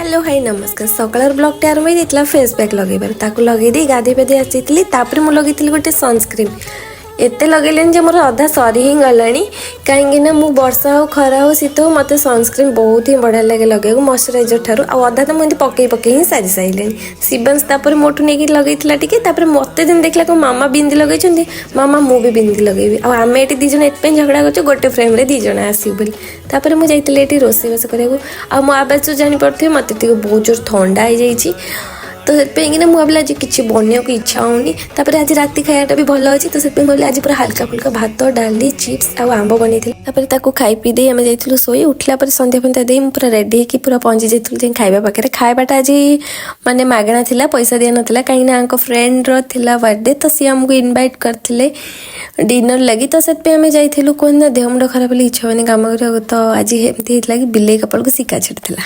Hello hi नमस्कार सकाळ blog आरंभ होता फेस पैक लगेबार ताकू लगे गाधे पाधे आसी तापर मुझे लगे गोटे सनस्क्रीन एत लगे मोर अधा सरी ही गला कहीं मुझे वर्षा हो खरा हो शीत हो मत सनस्क्रीन बहुत ही बढ़िया लगे लगे मॉइस्चराइजर ठार आधा तो मुझे पकई पकई ही सारी सारे शिवांश तापर मोटू नहीं लगे टे मत दिन देखला को मामा बिंदी लगे मामा मु भी बिंदी लगेबी आम ये दीज एपाई झगड़ा कर गोटे फ्रेम रे दीज आसू बोली मुझे जाइए रोषेईबास कराया मो आवाज तो जापे मत बहुत जोर ठंडा हो जाइए तो से मुझे आज किसी बनने को इच्छा होनी आज रात खायाटा भी भल अच्छी तो से आज पूरा हल्का फुल्का भात डाली चिप्स आउ आंब बन खाई पी दे आम जाइलु शोई उठला संध्या फंध्या दे पूरा रेडी होकर पूरा पहुंची जाइलु खाइबा पाखे खाइबाटा आज माने मागणा थिला पैसा दिया नाला कहीं फ्रेंड थिला बर्थडे तो सी आमको इनवाइट करते डिनर लगी तो से जाइलु कहना देह मुंड खराब इच्छा होनी काम कर तो आज एमती बिलेई कपाल को शिका छिड़ा।